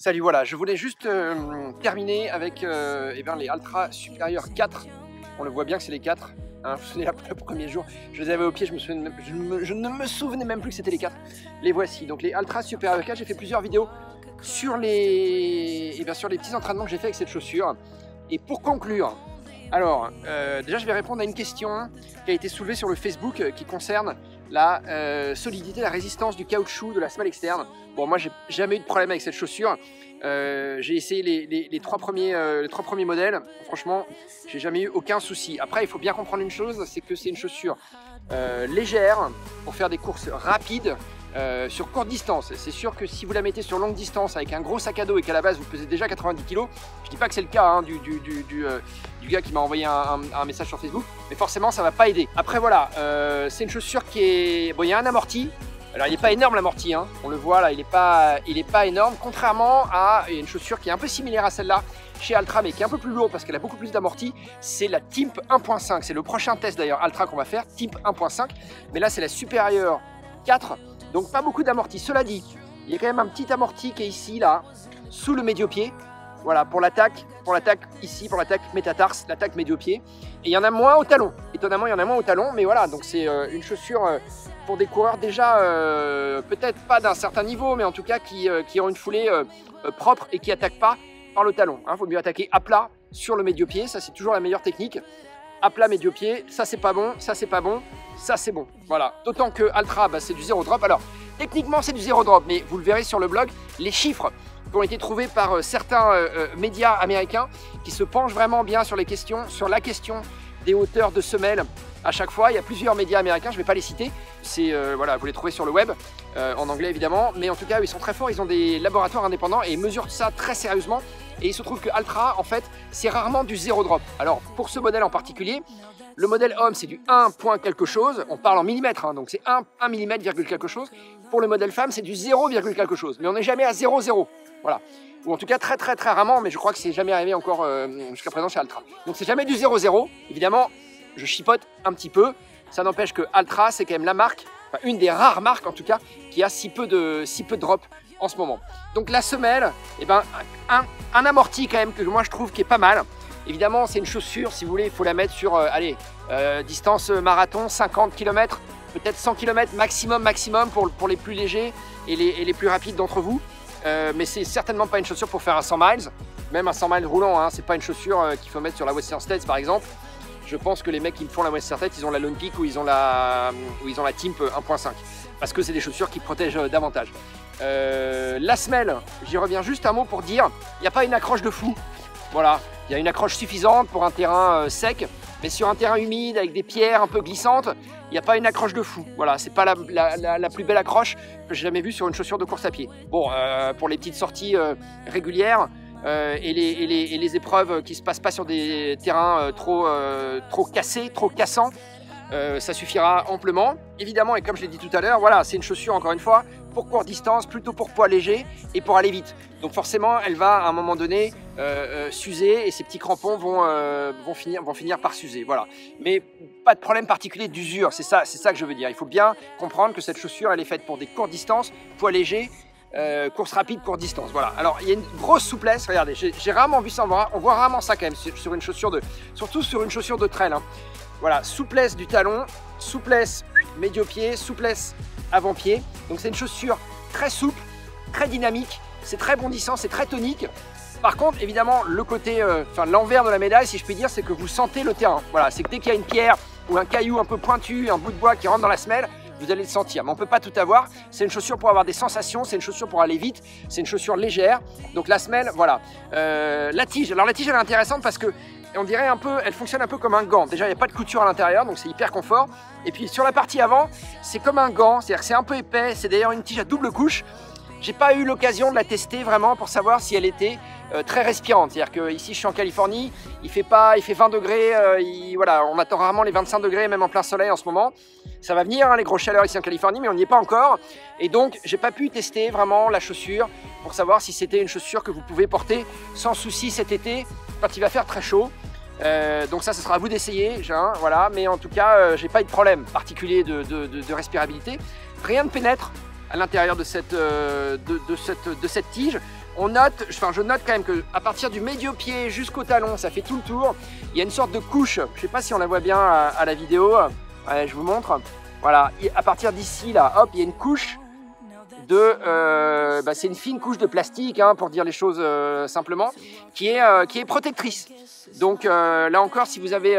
Salut, voilà, je voulais juste terminer avec les Altra Supérieur 4. On le voit bien que c'est les 4. Hein, je me souviens le premier jour, je les avais au pied, je ne me souvenais même plus que c'était les 4. Les voici, donc les Altra Supérieur 4. J'ai fait plusieurs vidéos sur les petits entraînements que j'ai fait avec cette chaussure. Et pour conclure, alors déjà je vais répondre à une question qui a été soulevée sur le Facebook qui concerne la solidité, la résistance du caoutchouc de la semelle externe. Bon, moi j'ai jamais eu de problème avec cette chaussure. J'ai essayé les trois premiers modèles. Franchement, j'ai jamais eu aucun souci. Après, il faut bien comprendre une chose, c'est que c'est une chaussure légère pour faire des courses rapides. Sur courte distance, c'est sûr que si vous la mettez sur longue distance avec un gros sac à dos et qu'à la base vous pesez déjà 90 kg, je dis pas que c'est le cas hein, du gars qui m'a envoyé un message sur Facebook, mais forcément ça va pas aider. Après voilà, c'est une chaussure qui est... Bon, il y a un amorti, alors il n'est pas énorme l'amorti, hein. On le voit là, il est pas énorme, contrairement à une chaussure qui est un peu similaire à celle-là chez Altra, mais qui est un peu plus lourde parce qu'elle a beaucoup plus d'amorti, c'est la Timp 1.5, c'est le prochain test d'ailleurs Altra qu'on va faire, Timp 1.5, mais là c'est la supérieure 4. Donc pas beaucoup d'amorti. Cela dit, il y a quand même un petit amorti qui est ici, là, sous le médio-pied. Voilà, pour l'attaque ici, pour l'attaque métatarse, l'attaque médio-pied. Et il y en a moins au talon. Étonnamment, il y en a moins au talon, mais voilà, donc c'est une chaussure pour des coureurs déjà, peut-être pas d'un certain niveau, mais en tout cas qui ont une foulée propre et qui n'attaquent pas par le talon. Vaut mieux attaquer à plat sur le médio-pied, ça c'est toujours la meilleure technique. À plat médio-pied, ça c'est pas bon, ça c'est pas bon, ça c'est bon. Voilà, d'autant que Altra, c'est du zéro drop. Alors, techniquement c'est du zéro drop, mais vous le verrez sur le blog, les chiffres qui ont été trouvés par certains médias américains qui se penchent vraiment bien sur la question des hauteurs de semelles. À chaque fois, il y a plusieurs médias américains, je ne vais pas les citer, voilà, vous les trouvez sur le web, en anglais évidemment, mais en tout cas, ils sont très forts, ils ont des laboratoires indépendants et ils mesurent ça très sérieusement. Et il se trouve que Altra, en fait, c'est rarement du zéro drop. Alors, pour ce modèle en particulier, le modèle homme, c'est du 1 point quelque chose. On parle en millimètres, hein, donc c'est 1 mm virgule quelque chose. Pour le modèle femme, c'est du 0, quelque chose. Mais on n'est jamais à 0,0. Voilà. Ou en tout cas, très rarement, mais je crois que c'est jamais arrivé encore jusqu'à présent chez Altra. Donc, c'est jamais du 0,0. Évidemment, je chipote un petit peu. Ça n'empêche que Altra, c'est quand même la marque, enfin, une des rares marques en tout cas, qui a si peu de drop en ce moment. Donc la semelle, un amorti quand même que moi je trouve qui est pas mal. Évidemment c'est une chaussure, si vous voulez, il faut la mettre sur distance marathon, 50 km, peut-être 100 km maximum pour les plus légers et les plus rapides d'entre vous. Mais c'est certainement pas une chaussure pour faire un 100 miles, même un 100 miles roulant, hein, c'est pas une chaussure qu'il faut mettre sur la Western States par exemple. Je pense que les mecs qui me font la Western States, ils ont la Lone Peak ou ils ont la Timp 1.5 parce que c'est des chaussures qui protègent davantage. La semelle, j'y reviens juste un mot pour dire, il n'y a pas une accroche de fou. Voilà, il y a une accroche suffisante pour un terrain sec, mais sur un terrain humide avec des pierres un peu glissantes, il n'y a pas une accroche de fou. Voilà, c'est pas la plus belle accroche que j'ai jamais vue sur une chaussure de course à pied. Bon, pour les petites sorties régulières et les épreuves qui se passent pas sur des terrains trop cassés, trop cassants, ça suffira amplement. Évidemment, et comme je l'ai dit tout à l'heure, voilà, c'est une chaussure encore une fois pour courte distance, plutôt pour poids léger et pour aller vite. Donc forcément, elle va à un moment donné s'user et ces petits crampons vont finir par s'user. Voilà. Mais pas de problème particulier d'usure, c'est ça que je veux dire. Il faut bien comprendre que cette chaussure, elle est faite pour des courtes distances, poids léger, course rapide, courte distance. Voilà. Alors il y a une grosse souplesse. Regardez, j'ai rarement vu ça. On voit rarement ça quand même sur une chaussure surtout sur une chaussure de trail. Hein. Voilà, souplesse du talon, souplesse médio-pied, souplesse avant-pied. Donc c'est une chaussure très souple, très dynamique, c'est très bondissant, c'est très tonique. Par contre, évidemment, le côté, l'envers de la médaille, si je puis dire, c'est que vous sentez le terrain. Voilà, c'est que dès qu'il y a une pierre ou un caillou un peu pointu, un bout de bois qui rentre dans la semelle, vous allez le sentir. Mais on ne peut pas tout avoir. C'est une chaussure pour avoir des sensations, c'est une chaussure pour aller vite, c'est une chaussure légère. Donc la semelle, voilà. La tige, alors la tige elle est intéressante parce que on dirait un peu, elle fonctionne un peu comme un gant. Déjà, il n'y a pas de couture à l'intérieur, donc c'est hyper confort. Et puis sur la partie avant, c'est comme un gant, c'est-à-dire que c'est un peu épais. C'est d'ailleurs une tige à double couche. J'ai pas eu l'occasion de la tester vraiment pour savoir si elle était très respirante. C'est-à-dire que ici, je suis en Californie, il fait 20 degrés, voilà, on attend rarement les 25 degrés, même en plein soleil en ce moment. Ça va venir, hein, les grosses chaleurs ici en Californie, mais on n'y est pas encore. Et donc, j'ai pas pu tester vraiment la chaussure pour savoir si c'était une chaussure que vous pouvez porter sans souci cet été quand il va faire très chaud. Donc ça, ce sera à vous d'essayer, hein, voilà. Mais en tout cas, j'ai pas eu de problème particulier de respirabilité. Rien ne pénètre à l'intérieur de cette tige. on note, enfin je note quand même que à partir du médio-pied jusqu'au talon, ça fait tout le tour. Il y a une sorte de couche, je ne sais pas si on la voit bien à la vidéo, ouais, je vous montre. Voilà, à partir d'ici là, hop, il y a une couche de, c'est une fine couche de plastique, hein, pour dire les choses simplement, qui est protectrice. Donc là encore, si vous avez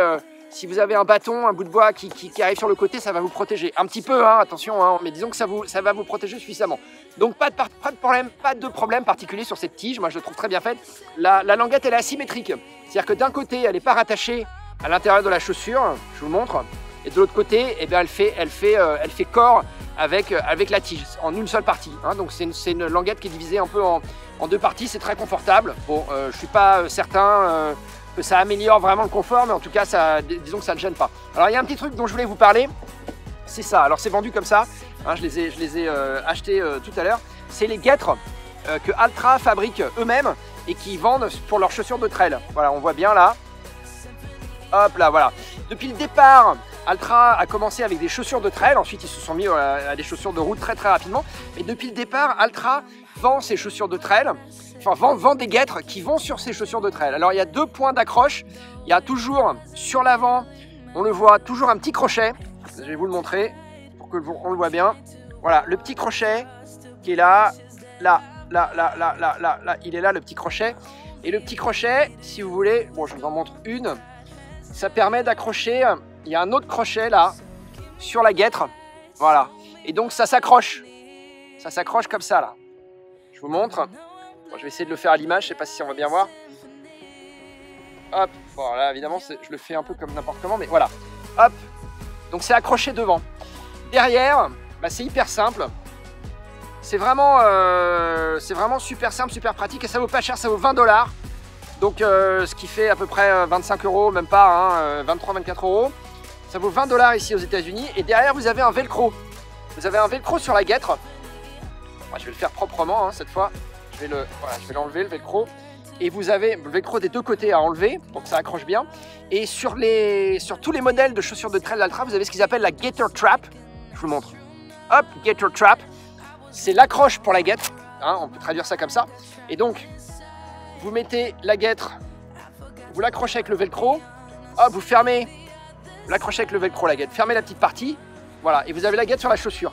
un bâton, un bout de bois qui arrive sur le côté, ça va vous protéger. Un petit peu, hein, attention, hein, mais disons que ça va vous protéger suffisamment. Donc pas de problème particulier sur cette tige, moi je la trouve très bien faite. La languette elle est asymétrique, c'est-à-dire que d'un côté elle n'est pas rattachée à l'intérieur de la chaussure, je vous le montre, et de l'autre côté, eh bien, elle fait corps avec la tige, en une seule partie. Hein. Donc c'est une languette qui est divisée un peu en deux parties, c'est très confortable. Bon, je ne suis pas certain que ça améliore vraiment le confort, mais en tout cas, disons que ça ne gêne pas. Alors il y a un petit truc dont je voulais vous parler, c'est ça. Alors c'est vendu comme ça, hein, je les ai achetés tout à l'heure. C'est les guêtres que Altra fabrique eux-mêmes et qui vendent pour leurs chaussures de trail. Voilà, on voit bien là. Hop là, voilà. Depuis le départ, Altra a commencé avec des chaussures de trail, ensuite ils se sont mis à des chaussures de route très rapidement. Mais depuis le départ, Altra vend ses chaussures de trail, enfin vend des guêtres qui vont sur ces chaussures de trail. Alors il y a deux points d'accroche, il y a toujours sur l'avant, on le voit, toujours un petit crochet. Je vais vous le montrer pour que on le voit bien. Voilà, le petit crochet qui est là, il est là le petit crochet. Et le petit crochet, si vous voulez, bon je vous en montre une, ça permet d'accrocher, il y a un autre crochet là, sur la guêtre, voilà. Et donc ça s'accroche comme ça là. Je vous montre, bon, je vais essayer de le faire à l'image, je sais pas si on va bien voir. Hop, bon là évidemment je le fais un peu comme n'importe comment, mais voilà. Hop, donc c'est accroché devant. Derrière, bah, c'est hyper simple. C'est vraiment super simple, super pratique et ça vaut pas cher, ça vaut 20 $. Donc ce qui fait à peu près 25 €, même pas, hein, 23-24 €. Ça vaut 20 $ ici aux États-Unis. Et derrière, vous avez un velcro. Vous avez un velcro sur la guêtre. Moi, je vais le faire proprement, hein, cette fois. Je vais l'enlever, le velcro. Et vous avez le velcro des deux côtés à enlever, donc ça accroche bien. Et sur tous les modèles de chaussures de trail Altra, vous avez ce qu'ils appellent la Gator Trap. Je vous montre. Hop, Gator Trap. C'est l'accroche pour la guêtre. Hein, on peut traduire ça comme ça. Et donc, vous mettez la guêtre, vous l'accrochez avec le velcro, hop, vous fermez, vous l'accrochez avec le velcro la guêtre, fermez la petite partie, voilà, et vous avez la guêtre sur la chaussure.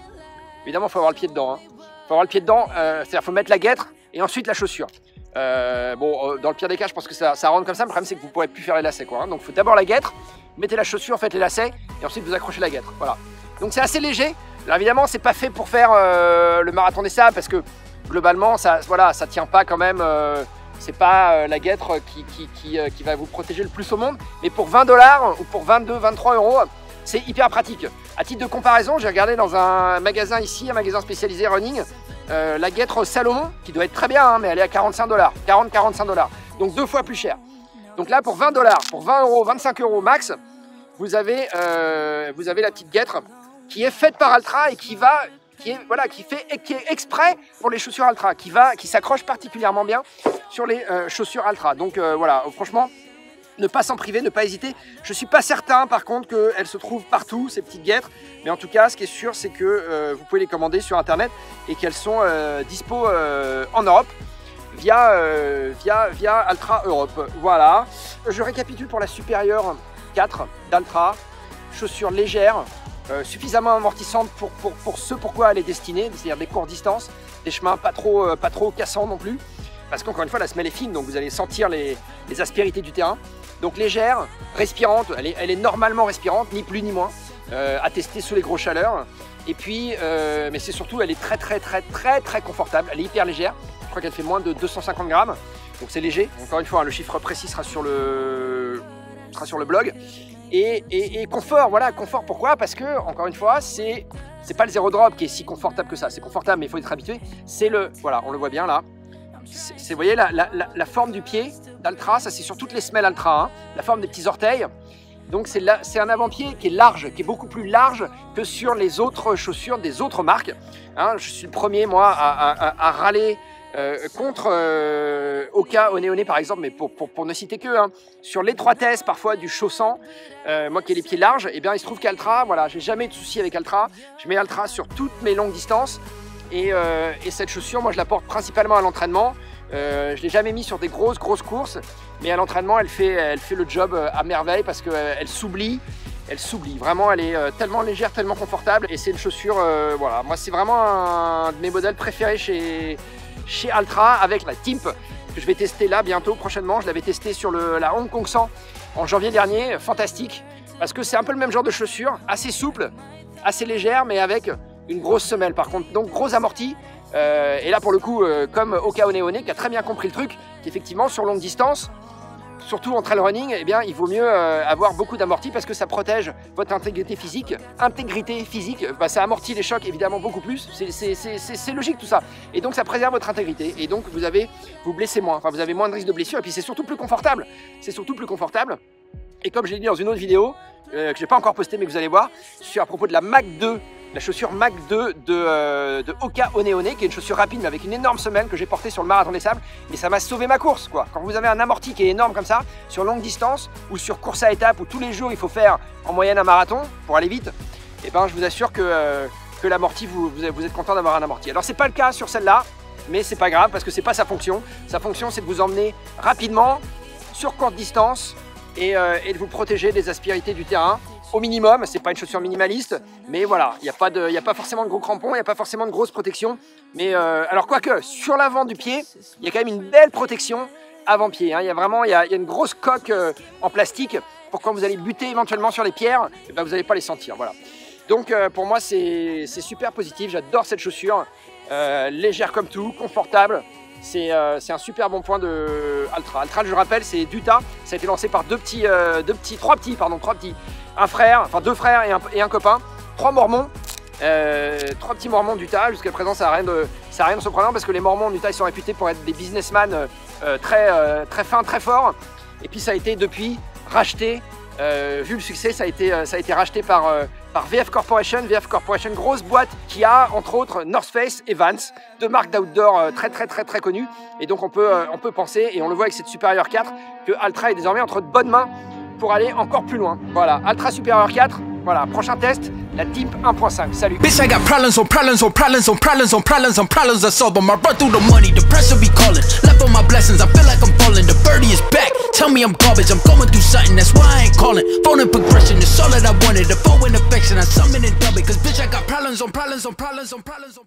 Évidemment, il faut avoir le pied dedans, hein. Faut avoir le pied dedans, c'est-à-dire qu'il faut mettre la guêtre et ensuite la chaussure. Dans le pire des cas, je pense que ça rentre comme ça, le problème c'est que vous ne pourrez plus faire les lacets, quoi, hein. Donc il faut d'abord la guêtre, mettez la chaussure, faites les lacets, et ensuite vous accrochez la guêtre, voilà. Donc c'est assez léger. Alors évidemment, c'est pas fait pour faire le marathon des sables, parce que globalement, ça tient pas quand même... c'est pas la guêtre qui va vous protéger le plus au monde, mais pour 20 $ ou pour 22-23 €, c'est hyper pratique. À titre de comparaison, j'ai regardé dans un magasin ici, un magasin spécialisé running, la guêtre Salomon, qui doit être très bien, hein, mais elle est à 45 $, 40-45 $, donc 2 fois plus cher. Donc là, pour 20 $, pour 20 €, 25 € max, vous avez la petite guêtre qui est faite par Altra et qui est exprès pour les chaussures Altra, qui s'accroche particulièrement bien sur les chaussures Altra. Donc voilà, franchement, ne pas s'en priver, ne pas hésiter. Je ne suis pas certain par contre qu'elles se trouvent partout, ces petites guêtres, mais en tout cas, ce qui est sûr, c'est que vous pouvez les commander sur Internet et qu'elles sont dispo en Europe via Altra Europe. Voilà, je récapitule pour la supérieure 4 d'Altra, chaussures légères, suffisamment amortissante pour ce pourquoi elle est destinée, c'est-à-dire des courtes distances, des chemins pas trop cassants non plus, parce qu'encore une fois la semelle est fine, donc vous allez sentir les aspérités du terrain. Donc légère, respirante, elle est normalement respirante, ni plus ni moins, à tester sous les grosses chaleurs. Et puis, mais c'est surtout, elle est très confortable, elle est hyper légère, je crois qu'elle fait moins de 250 grammes, donc c'est léger. Encore une fois, le chiffre précis sera sur le blog. Et confort, voilà, confort, pourquoi? Parce que, encore une fois, c'est pas le zéro drop qui est si confortable que ça, c'est confortable mais il faut être habitué, c'est voilà, on le voit bien là, vous voyez la forme du pied d'Altra, ça c'est sur toutes les semelles Altra, hein, la forme des petits orteils, donc c'est un avant-pied qui est large, qui est beaucoup plus large que sur les autres chaussures des autres marques, hein. Je suis le premier moi à râler contre Hoka, One par exemple, mais pour ne citer que, hein, sur l'étroitesse parfois du chaussant, moi qui ai les pieds larges, et bien il se trouve qu'Altra, voilà, j'ai jamais eu de souci avec Altra, je mets Altra sur toutes mes longues distances, et cette chaussure, moi je la porte principalement à l'entraînement, Je l'ai jamais mis sur des grosses courses, mais à l'entraînement, elle fait le job à merveille parce qu'elle s'oublie. Elle s'oublie, vraiment, elle est tellement légère, tellement confortable, et c'est une chaussure, voilà, moi c'est vraiment un de mes modèles préférés chez Altra, avec la Timp que je vais tester là bientôt, prochainement. Je l'avais testé sur la Hong Kong 100 en janvier dernier, fantastique, parce que c'est un peu le même genre de chaussure, assez souple, assez légère, mais avec une grosse semelle par contre, donc gros amorti. Et là pour le coup, comme Hoka One One qui a très bien compris le truc, qu'effectivement sur longue distance, surtout en trail running, eh bien, il vaut mieux avoir beaucoup d'amorti parce que ça protège votre intégrité physique. Bah, ça amortit les chocs évidemment beaucoup plus, c'est logique tout ça. Et donc ça préserve votre intégrité et donc vous blessez moins, enfin vous avez moins de risque de blessure et puis c'est surtout plus confortable. C'est surtout plus confortable. Et comme je l'ai dit dans une autre vidéo, que je n'ai pas encore postée mais que vous allez voir, sur à propos de la Mach 2, la chaussure Mach 2 de Hoka One One, qui est une chaussure rapide mais avec une énorme semelle que j'ai portée sur le marathon des sables, mais ça m'a sauvé ma course quoi. Quand vous avez un amorti qui est énorme comme ça, sur longue distance ou sur course à étapes où tous les jours il faut faire en moyenne un marathon pour aller vite, et ben je vous assure que l'amorti, vous êtes content d'avoir un amorti. Alors c'est pas le cas sur celle-là, mais c'est pas grave parce que c'est pas sa fonction. Sa fonction c'est de vous emmener rapidement sur courte distance et de vous protéger des aspérités du terrain. Au minimum, c'est pas une chaussure minimaliste, mais voilà, il n'y a pas forcément de gros crampons, il n'y a pas forcément de grosse protection. Mais alors quoique, sur l'avant du pied, il y a quand même une belle protection avant-pied. Hein. Il y a une grosse coque en plastique pour quand vous allez buter éventuellement sur les pierres, et ben vous n'allez pas les sentir. Voilà. Donc pour moi, c'est super positif, j'adore cette chaussure, légère comme tout, confortable. C'est un super bon point de Altra. Altra, je le rappelle, c'est d'Utah. Ça a été lancé par trois petits. Un frère, enfin deux frères et un copain. Trois mormons. Trois petits mormons d'Utah. Jusqu'à présent, ça n'a rien de surprenant parce que les mormons d'Utah, ils sont réputés pour être des businessmen très fins, très forts. Et puis ça a été depuis racheté. Vu le succès, ça a été racheté par VF Corporation. VF Corporation, grosse boîte qui a entre autres North Face et Vans, deux marques d'outdoor très connues. Et donc on peut penser, et on le voit avec cette Superior 4, que Altra est désormais entre de bonnes mains pour aller encore plus loin. Voilà, Altra Superior 4, voilà, prochain test, la Timp 1.5. Salut. Bitch, I got problems on problems on problems on problems on problems on problems I solve them. I run through the money, the pressure be calling. Left on my blessings, I feel like I'm falling. The birdie is back. Tell me I'm garbage, I'm going through something, that's why I ain't calling. Phone and progression, it's all that I wanted. The phone and affection, I summon and dub it. Cause bitch, I got problems on problems on problems on problems on